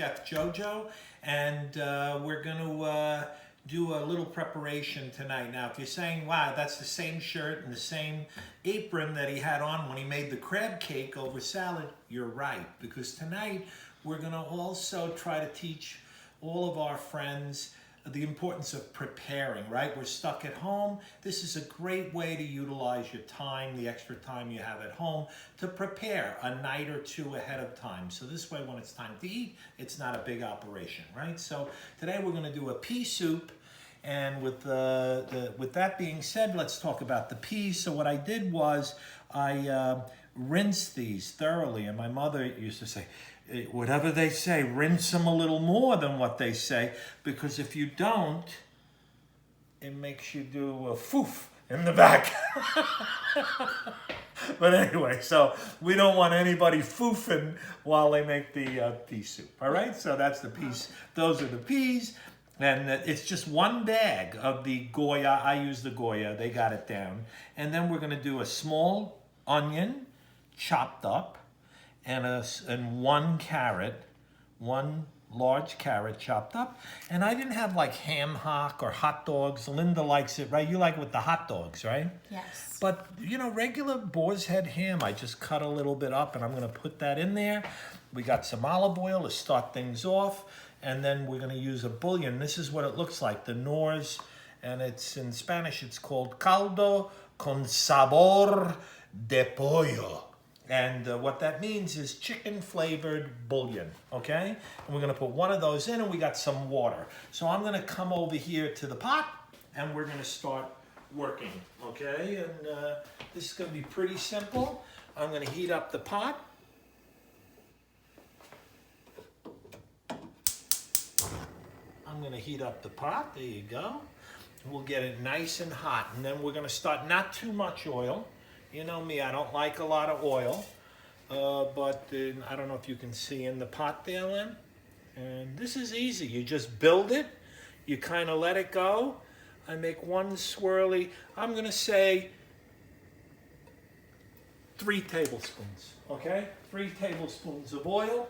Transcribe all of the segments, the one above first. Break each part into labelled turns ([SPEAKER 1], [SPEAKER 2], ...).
[SPEAKER 1] Chef JoJo, and we're going to do a little preparation tonight. Now, if you're saying, wow, that's the same shirt and the same apron that he had on when he made the crab cake over salad, you're right, because tonight we're going to also try to teach all of our friends the importance of preparing, right? We're stuck at home. This is a great way to utilize your time, the extra time you have at home, to prepare a night or two ahead of time. So this way, when it's time to eat, it's not a big operation, right? So today we're going to do a pea soup. And with that being said, let's talk about the peas. So what I did was I rinsed these thoroughly, and my mother used to say, whatever they say, rinse them a little more than what they say, because if you don't, it makes you do a foof in the back. But anyway, so we don't want anybody foofing while they make the pea soup, all right? So that's the peas. Those are the peas, and it's just one bag of the Goya. I use the Goya. They got it down. And then we're going to do a small onion chopped up, and one carrot, one large carrot chopped up. And I didn't have like ham hock or hot dogs. Linda likes it, right? You like it with the hot dogs, right?
[SPEAKER 2] Yes.
[SPEAKER 1] But, you know, regular boar's head ham, I just cut a little bit up, and I'm going to put that in there. We got some olive oil to start things off, and then we're going to use a bouillon. This is what it looks like, the Noors, and it's in Spanish, it's called caldo con sabor de pollo. And what that means is chicken-flavored bouillon, okay? And we're going to put one of those in, and we got some water. So I'm going to come over here to the pot, and we're going to start working, okay? And this is going to be pretty simple. I'm going to heat up the pot. I'm going to heat up the pot. There you go. We'll get it nice and hot, and then we're going to start not too much oil. You know me, I don't like a lot of oil, but I don't know if you can see in the pot there, Lynn. And this is easy. You just build it. You kind of let it go. I make one swirly. I'm going to say 3 tablespoons, okay? 3 tablespoons of oil.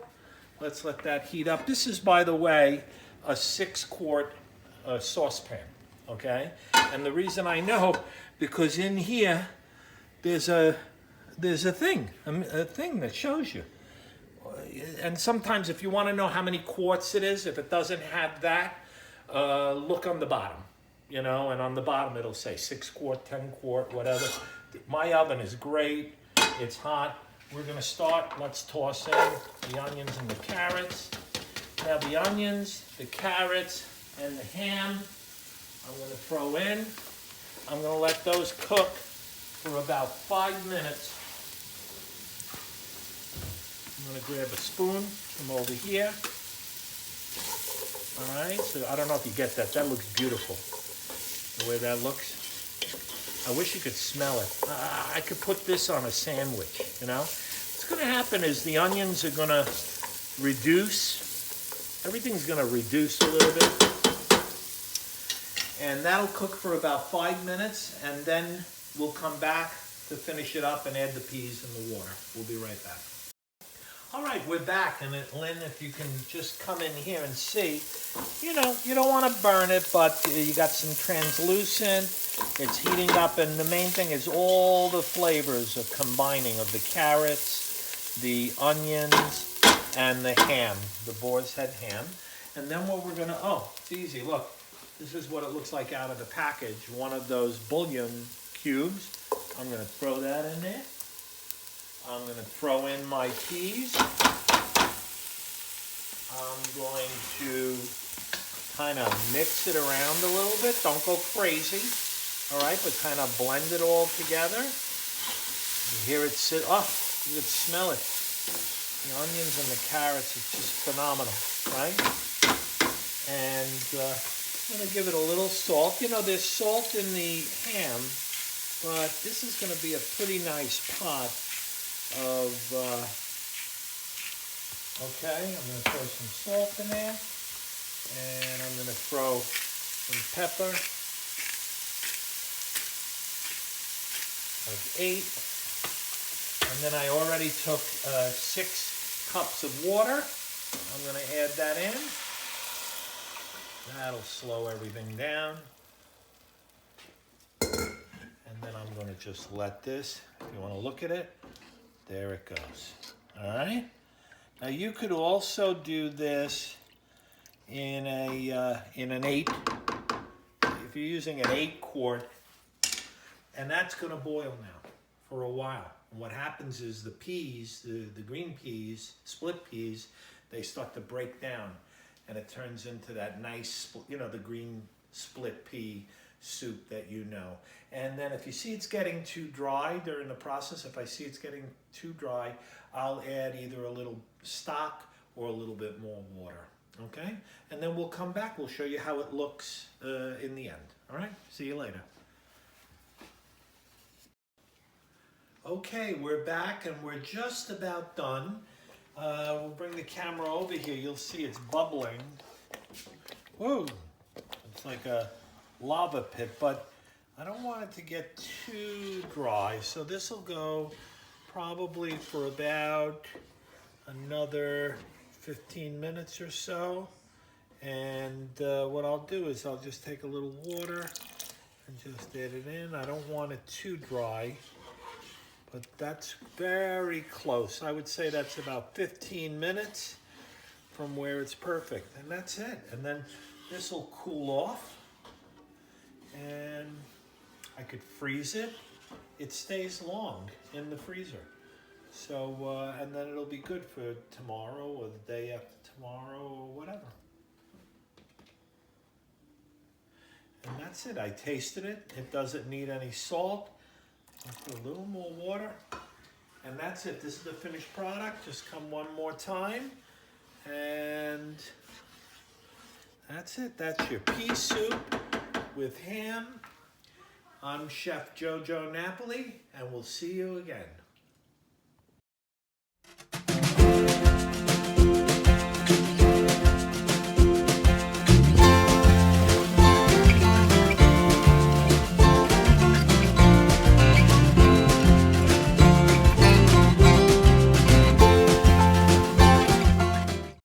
[SPEAKER 1] Let's let that heat up. This is, by the way, a 6-quart saucepan, okay? And the reason I know, because in here, there's a thing that shows you. And sometimes if you want to know how many quarts it is, if it doesn't have that, look on the bottom, you know, and on the bottom it'll say 6 quart, 10 quart, whatever. My oven is great. It's hot. We're going to start. Let's toss in the onions and the carrots. Now the onions, the carrots, and the ham, I'm going to throw in. I'm going to let those cook for about 5 minutes. I'm going to grab a spoon from over here. All right, so I don't know if you get that. That looks beautiful, the way that looks. I wish you could smell it. I could put this on a sandwich, you know. What's going to happen is the onions are going to reduce. Everything's going to reduce a little bit. And that'll cook for about 5 minutes, and then we'll come back to finish it up and add the peas and the water. We'll be right back. All right, we're back. And Lynn, if you can just come in here and see, you know, you don't want to burn it, but you got some translucent. It's heating up, and the main thing is all the flavors are combining of the carrots, the onions, and the ham, the boar's head ham. And then what we're going to, oh, it's easy. Look, this is what it looks like out of the package. One of those bouillon cubes. I'm going to throw that in there. I'm going to throw in my peas. I'm going to kind of mix it around a little bit. Don't go crazy, all right, but kind of blend it all together. You hear it sit, oh, you can smell it. The onions and the carrots, it's just phenomenal, right? And I'm going to give it a little salt. You know, there's salt in the ham, but this is going to be a pretty nice pot of, okay, I'm going to throw some salt in there, and I'm going to throw some pepper, like 8, and then I already took 6 cups of water, I'm going to add that in. That'll slow everything down. And then I'm going to just let this, if you want to look at it, there it goes. All right? Now you could also do this in an 8, if you're using an 8-quart, and that's going to boil now for a while. And what happens is the peas, the green peas, split peas, they start to break down, and it turns into that nice, the green split pea soup that you know. And then if you see it's getting too dry during the process, if I see it's getting too dry, I'll add either a little stock or a little bit more water, okay? And then we'll come back, we'll show you how it looks in the end, all right? See you later. Okay, we're back and we're just about done. We'll bring the camera over here. You'll see it's bubbling. Whoa, it's like a lava pit, but I don't want it to get too dry. So this will go probably for about another 15 minutes or so. And what I'll do is I'll just take a little water and just add it in. I don't want it too dry, but that's very close. I would say that's about 15 minutes from where it's perfect. And that's it. And then this will cool off. And I could freeze it. It stays long in the freezer. So, and then it'll be good for tomorrow or the day after tomorrow or whatever. And that's it. I tasted it. It doesn't need any salt. I'll put a little more water. And that's it. This is the finished product. Just come one more time. And that's it. That's your pea soup with ham. I'm Chef JoJo Napoli, and we'll see you again.